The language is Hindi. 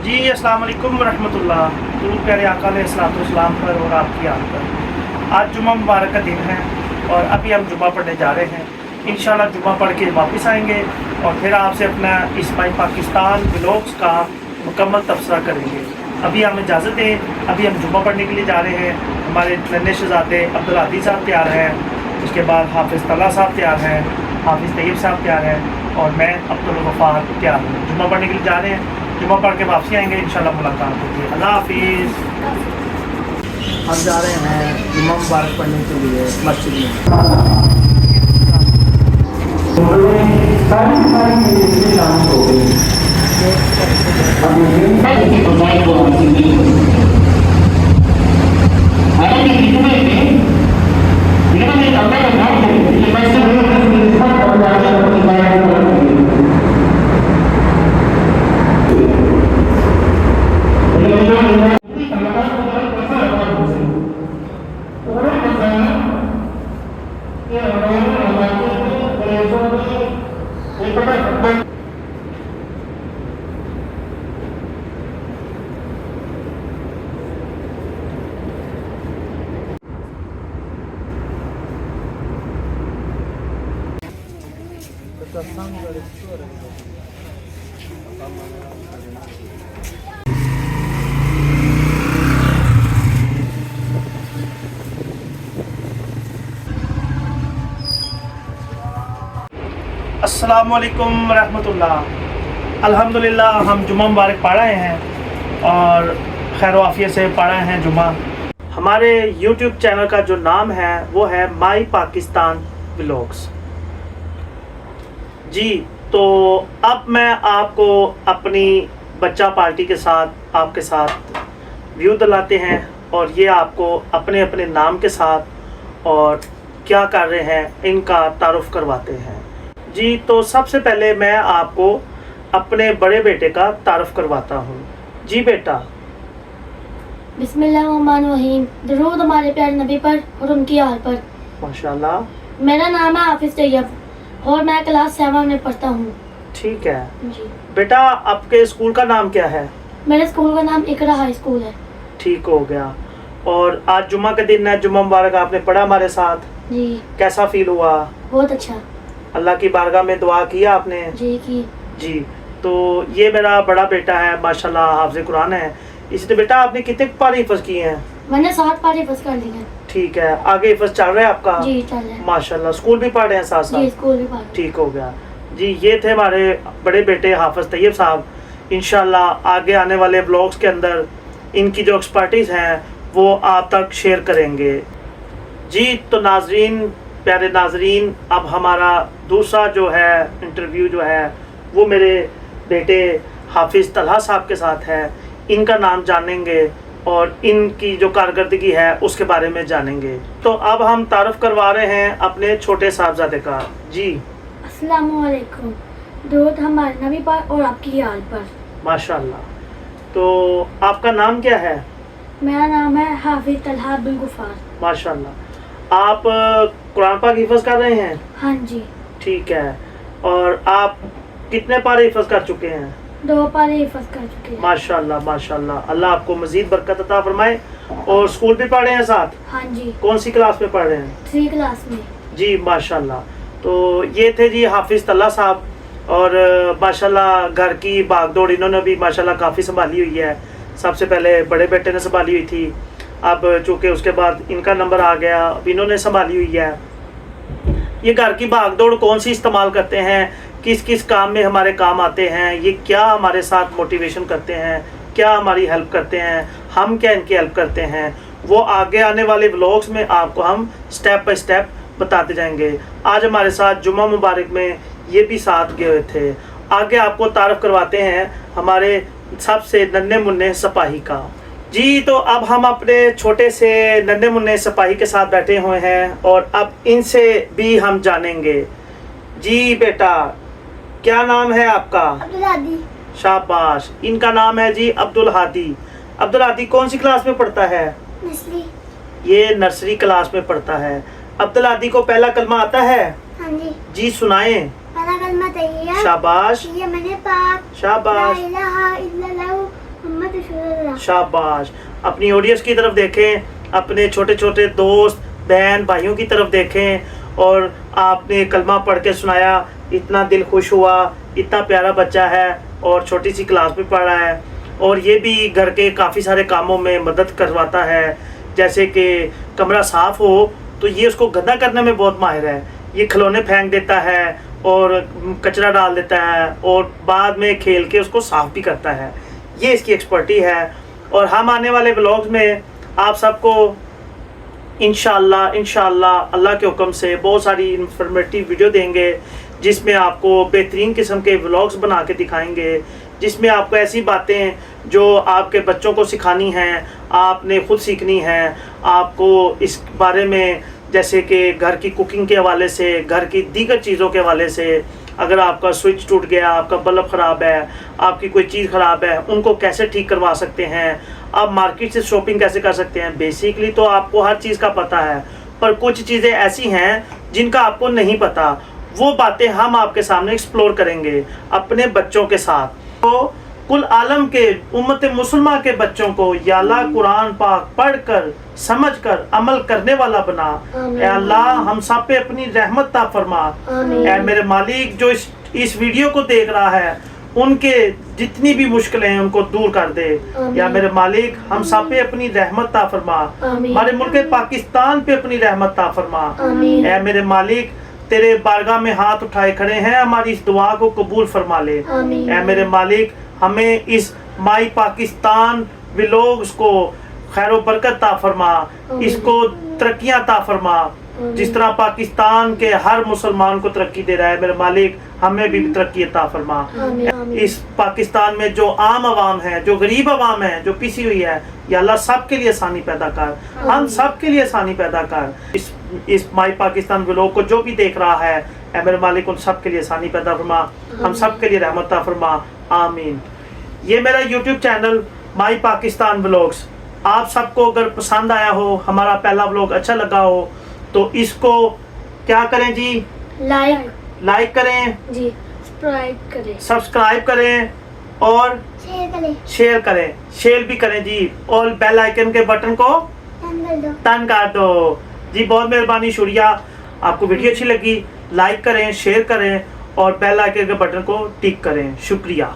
जी अस्सलाम वालेकुम रहमतुल्लाह। दुरूद प्यारे आका अलैहिस्सलाम पर और आपकी आन पर। आज जुम्मा मुबारक का दिन है और अभी हम जुम्मा पढ़ने जा रहे हैं। इंशाल्लाह जुम्मा पढ़ के वापस आएंगे और फिर आपसे अपना इस माई पाकिस्तान व्लॉग्स का मुकम्मल तबसरा करेंगे। अभी हमें इजाज़त दें, अभी हम जुम्मा पढ़ने के लिए जा रहे हैं। हमारे नन्हे शहज़ादे अब्दुल हादी साहब तैयार हैं, उसके बाद हाफिज़ तल्हा साहब तैयार हैं, हाफिज़ तैयब साहब तैयार हैं और मैं अब्दुल गफ़ार तैयार हूँ। जुम्मा पढ़ने के लिए जा रहे हैं, जुम्मा पढ़ के वापसी आएंगे, इंशाल्लाह मुलाकात होगी। अल्लाह हाफिज़। हम जा रहे हैं जुम्मा मुबारक पढ़ने के लिए मस्जिद में। अस्सलाम वालेकुम रहमतुल्लाह। अल्हम्दुलिल्लाह हम जुम्मा मुबारक पढ़ रहे हैं और खैर वाफियत से पढ़ रहे हैं जुम्मा। हमारे YouTube चैनल का जो नाम है वो है माई पाकिस्तान व्लॉग्स। जी तो अब मैं आपको अपनी बच्चा पार्टी के साथ आपके साथ व्यू दिलाते हैं और ये आपको अपने अपने नाम के साथ और क्या कर रहे हैं इनका तारुफ करवाते हैं। जी तो सबसे पहले मैं आपको अपने बड़े बेटे का तारुफ करवाता हूँ। जी बेटा। बिस्मिल्लाहिर्रहमानिर्रहीम। दरूद हमारे प्यारे नबी पर और उनकी आल पर। माशाल्लाह। मेरा नाम है हाफिज़ तैयब और मैं क्लास 7 में पढ़ता हूँ। ठीक है जी। बेटा आपके स्कूल का नाम क्या है? मेरे स्कूल का नाम इकरा हाई स्कूल है। ठीक हो गया। और आज जुम्मा का दिन है, जुम्मा मुबारक आपने पढ़ा हमारे साथ, जी कैसा फील हुआ? बहुत अच्छा। अल्लाह की बारगाह में दुआ किया आपने? जी की। जी तो ये मेरा बड़ा बेटा है, माशाल्लाह हाफ़िज़ कुरान है। इसने बेटा आपने कितने पारे हिफ़्ज़ किए हैं? मैंने 7 पारे हिफ़्ज़ कर लिए हैं। ठीक है, आगे हिफ़्ज़ चल रहा है आपका? जी चल रहा है। माशाल्लाह। स्कूल भी पढ़ रहे हैं साथ जी साथ? स्कूल भी पढ़। ठीक हो गया। जी ये थे हमारे बड़े बेटे हाफिज़ तैयब साहब। इंशाल्लाह आगे आने वाले ब्लॉग्स के अंदर इनकी जो एक्सपर्टीज़ हैं वो आप तक शेयर करेंगे। जी तो नाजरीन, प्यारे नाजरीन, अब हमारा दूसरा जो है इंटरव्यू जो है वो मेरे बेटे हाफिज़ तल्हा साहब के साथ है। इनका नाम जानेंगे और इनकी जो कारकर्दगी है उसके बारे में जानेंगे। तो अब हम तारुफ करवा रहे हैं अपने छोटे साहबजादे का। जी अस्सलामु अलैकुम। दरूद हमारे नबी पर और आपकी आल पर। माशाल्लाह। तो आपका नाम क्या है? मेरा नाम है हाफिज़ तल्हा अब्दुल गफ़ार। माशाल्लाह। आप कुरान पाक हिफ़्ज़ कर रहे हैं? हाँ जी। ठीक है। और आप कितने पारे हिफ़्ज़ कर चुके हैं? 2 पारे हिफ़्ज़ कर चुके हैं। माशाल्लाह माशाल्लाह। अल्लाह आपको मज़ीद बरकत अता फरमाए। और स्कूल भी पढ़ रहे हैं साथ? हाँ जी। कौन सी क्लास में पढ़ रहे हैं? 3 क्लास में। जी माशाल्लाह। तो ये थे जी हाफिज़ तल्हा साहब और माशाल्लाह घर की भागदौड़ इन्होंने भी माशाल्लाह काफ़ी संभाली हुई है। सबसे पहले बड़े बेटे ने संभाली हुई थी, अब चूँकि उसके बाद इनका नंबर आ गया, अब इन्होंने संभाली हुई है। ये घर की भागदौड़ कौन सी इस्तेमाल करते हैं, किस किस काम में हमारे काम आते हैं, ये क्या हमारे साथ मोटिवेशन करते हैं, क्या हमारी हेल्प करते हैं, हम क्या इनकी हेल्प करते हैं, वो आगे आने वाले व्लॉग्स में आपको हम स्टेप बाय स्टेप बताते जाएंगे। आज हमारे साथ जुम्मा मुबारक में ये भी साथ गए हुए थे। आगे आपको तारुफ करवाते हैं हमारे सबसे नन्हे मुन्ने सिपाही का। जी तो अब हम अपने छोटे से नन्हे मुन्ने सिपाही के साथ बैठे हुए हैं और अब इनसे भी हम जानेंगे। जी बेटा क्या नाम है आपका? अब्दुल हादी। शाबाश। इनका नाम है जी अब्दुल हादी। अब्दुल हादी कौन सी क्लास में पढ़ता है? नर्सरी। ये नर्सरी क्लास में पढ़ता है। अब्दुल हादी को पहला कलमा आता है? हाँ जी। जी सुनाएं। पहला कलमा तैयब। शाबाश ये मैंने पाक। शाबाश ला इलाहा इल्लल्लाहु शाबाश। अपनी ऑडियंस की तरफ देखें, अपने छोटे छोटे दोस्त बहन भाइयों की तरफ देखें। और आपने कलमा पढ़ के सुनाया, इतना दिल खुश हुआ। इतना प्यारा बच्चा है और छोटी सी क्लास में पढ़ रहा है। और ये भी घर के काफ़ी सारे कामों में मदद करवाता है, जैसे कि कमरा साफ़ हो तो ये उसको गंदा करने में बहुत माहिर है। ये खिलौने फेंक देता है और कचरा डाल देता है और बाद में खेल के उसको साफ़ भी करता है। ये इसकी एक्सपर्टी है। और हम आने वाले व्लॉग्स में आप सबको इंशाल्लाह अल्लाह के हुक्म से बहुत सारी इंफॉर्मेटिव वीडियो देंगे, जिसमें आपको बेहतरीन किस्म के व्लॉग्स बना के दिखाएंगे, जिसमें आपको ऐसी बातें जो आपके बच्चों को सिखानी हैं, आपने खुद सीखनी है। आपको इस बारे में जैसे कि घर की कुकिंग के हवाले से, घर की दीगर चीज़ों के हवाले से, अगर आपका स्विच टूट गया, आपका बल्ब ख़राब है, आपकी कोई चीज़ ख़राब है, उनको कैसे ठीक करवा सकते हैं, आप मार्केट से शॉपिंग कैसे कर सकते हैं। बेसिकली तो आपको हर चीज़ का पता है, पर कुछ चीज़ें ऐसी हैं जिनका आपको नहीं पता। वो बातें हम आपके सामने एक्सप्लोर करेंगे अपने बच्चों के साथ। तो कुल आलम के उम्मत मुसलमा के बच्चों को या अल्लाह कुरान पाक पढ़कर समझकर अमल करने वाला बना। ए अल्लाह हम सब पे अपनी रहमत ता फरमा। ए मेरे मालिक, जो इस वीडियो को देख रहा है, उनके जितनी भी मुश्किलें हैं उनको दूर कर दे। या मेरे मालिक, हम सब पे अपनी रहमत ता फरमा। हमारे मुल्क पाकिस्तान पे अपनी रहमत ता फरमा। ए मेरे मालिक, तेरे बारगाह में हाथ उठाए खड़े हैं, हमारी इस दुआ को कबूल फरमा ले। ए मेरे मालिक, हमें इस माई पाकिस्तान व्लॉग्स को खैर व बरकत ता फरमा, इसको तरक्कियां ता फरमा। जिस तरह पाकिस्तान के हर मुसलमान को तरक्की दे रहा है, मेरे मालिक हमें भी तरक्की अता फरमा। इस पाकिस्तान में जो आम आवाम है, जो गरीब आवाम है, जो पिसी हुई है, या अल्लाह सब के लिए आसानी पैदा कर, हम सब के लिए आसानी पैदा कर। इस माई पाकिस्तान व्लॉग को जो भी देख रहा है, ऐ मेरे मालिक उन सब के लिए आसानी पैदा फरमा, हम सब के लिए रहमत अता फरमा। आमीन। ये मेरा YouTube channel my Pakistan vlogs, आप सबको अगर पसंद आया हो, हमारा पहला व्लॉग अच्छा लगा हो, तो इसको क्या करें जी? लाइक करें जी, सब्सक्राइब करें और शेयर भी करें जी। और बेल आइकन के बटन को टर्न कर दो जी। बहुत मेहरबानी, शुक्रिया। आपको वीडियो अच्छी लगी, लाइक करें, शेयर करें और बेल आइकन के बटन को टिक करें। शुक्रिया।